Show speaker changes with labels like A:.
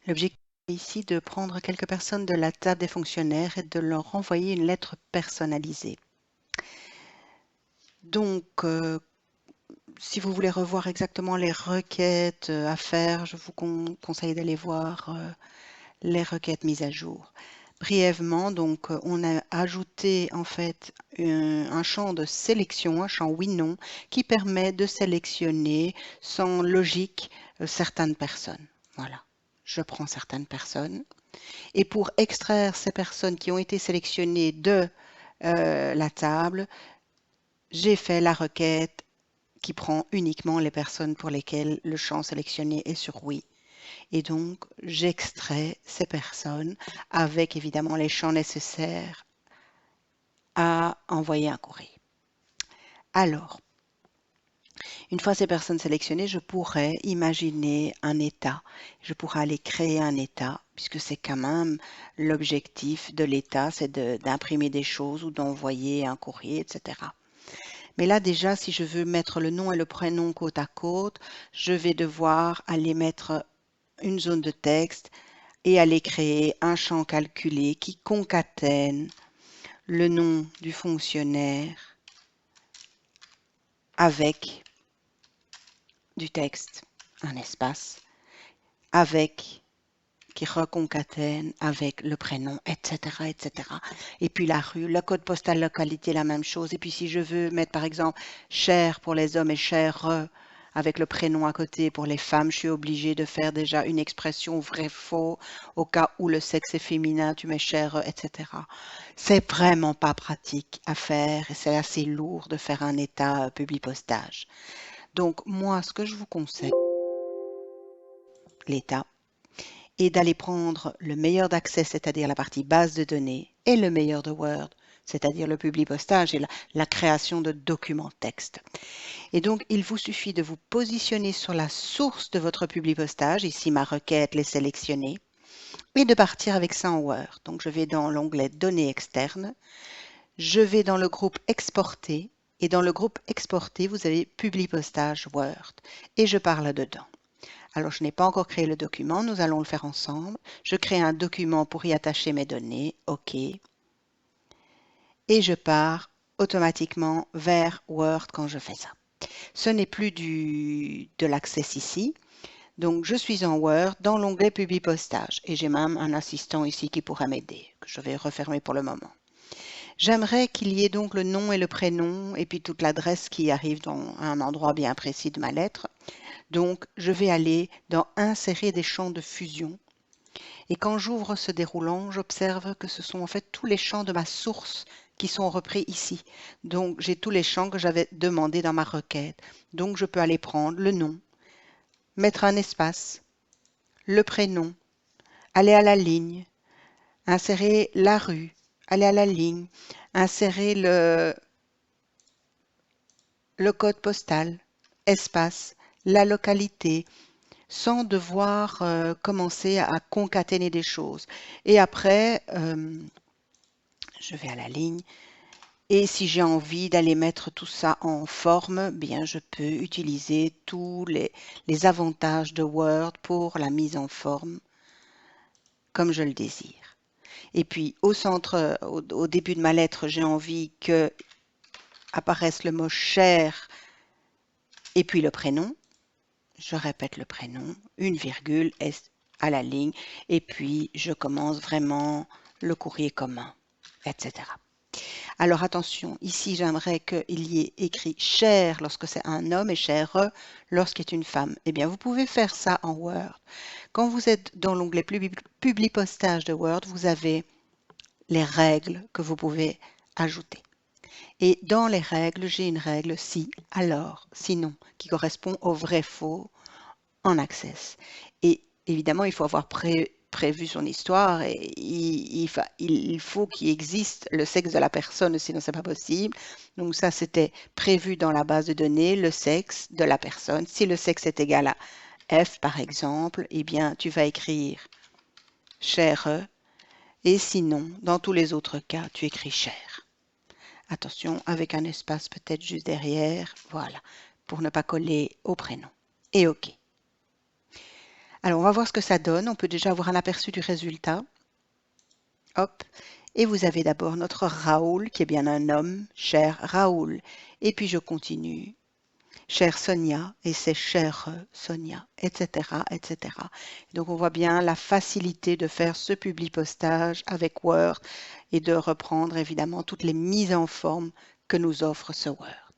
A: L'objectif est ici de prendre quelques personnes de la table des fonctionnaires et de leur envoyer une lettre personnalisée. Donc, si vous voulez revoir exactement les requêtes à faire, je vous conseille d'aller voir les requêtes mises à jour. Brièvement, donc, on a ajouté en fait un champ de sélection, un champ oui/non, qui permet de sélectionner sans logique certaines personnes. Voilà, je prends certaines personnes. Et pour extraire ces personnes qui ont été sélectionnées de la table, j'ai fait la requête qui prend uniquement les personnes pour lesquelles le champ sélectionné est sur oui. Et donc, j'extrais ces personnes avec évidemment les champs nécessaires à envoyer un courrier. Alors, une fois ces personnes sélectionnées, je pourrais imaginer un état. Je pourrais aller créer un état, puisque c'est quand même l'objectif de l'état, c'est d'imprimer des choses ou d'envoyer un courrier, etc. Mais là, déjà, si je veux mettre le nom et le prénom côte à côte, je vais devoir aller mettre une zone de texte et aller créer un champ calculé qui concatène le nom du fonctionnaire avec du texte, un espace, avec qui reconcatène avec le prénom, etc., etc. Et puis la rue, le code postal, localité, la même chose. Et puis si je veux mettre par exemple cher pour les hommes et cher avec le prénom à côté pour les femmes, je suis obligée de faire déjà une expression vrai-faux au cas où le sexe est féminin, tu mets cher, etc. C'est vraiment pas pratique à faire et c'est assez lourd de faire un état publipostage. Donc moi, ce que je vous conseille, l'état, et d'aller prendre le meilleur d'Access, c'est-à-dire la partie base de données, et le meilleur de Word, c'est-à-dire le publipostage et la création de documents texte. Et donc, il vous suffit de vous positionner sur la source de votre publipostage, ici ma requête, les sélectionner, et de partir avec ça en Word. Donc, je vais dans l'onglet Données externes, je vais dans le groupe Exporter, et dans le groupe Exporter, vous avez Publipostage Word, et je pars là-dedans. Alors, je n'ai pas encore créé le document, nous allons le faire ensemble. Je crée un document pour y attacher mes données, OK. Et je pars automatiquement vers Word quand je fais ça. Ce n'est plus de l'Access ici. Donc, je suis en Word dans l'onglet Publipostage et j'ai même un assistant ici qui pourra m'aider, que je vais refermer pour le moment. J'aimerais qu'il y ait donc le nom et le prénom et puis toute l'adresse qui arrive dans un endroit bien précis de ma lettre. Donc, je vais aller dans Insérer des champs de fusion. Et quand j'ouvre ce déroulant, j'observe que ce sont en fait tous les champs de ma source qui sont repris ici. Donc, j'ai tous les champs que j'avais demandé dans ma requête. Donc, je peux aller prendre le nom, mettre un espace, le prénom, aller à la ligne, insérer la rue, aller à la ligne, insérer le code postal, espace, la localité, sans devoir commencer à concaténer des choses. Et après, je vais à la ligne. Et si j'ai envie d'aller mettre tout ça en forme, bien je peux utiliser tous les avantages de Word pour la mise en forme comme je le désire. Et puis au centre, au début de ma lettre, j'ai envie que apparaisse le mot cher et puis le prénom. Je répète le prénom, une virgule à la ligne, et puis je commence vraiment le courrier commun, etc. Alors attention, ici j'aimerais qu'il y ait écrit cher lorsque c'est un homme et cher lorsqu'est une femme. Eh bien, vous pouvez faire ça en Word. Quand vous êtes dans l'onglet Publipostage de Word, vous avez les règles que vous pouvez ajouter. Et dans les règles, j'ai une règle si, alors, sinon, qui correspond au vrai-faux en Access. Et évidemment, il faut avoir prévu son histoire et il faut qu'il existe le sexe de la personne, sinon c'est pas possible. Donc ça, c'était prévu dans la base de données, le sexe de la personne. Si le sexe est égal à F, par exemple, eh bien, tu vas écrire cher. Et sinon, dans tous les autres cas, tu écris cher. Attention, avec un espace peut-être juste derrière, voilà, pour ne pas coller au prénom. Et OK. Alors, on va voir ce que ça donne. On peut déjà avoir un aperçu du résultat. Hop. Et vous avez d'abord notre Raoul, qui est bien un homme, cher Raoul. Et puis je continue. Chère Sonia, et c'est chère Sonia, etc., etc. Donc on voit bien la facilité de faire ce publipostage avec Word et de reprendre évidemment toutes les mises en forme que nous offre ce Word.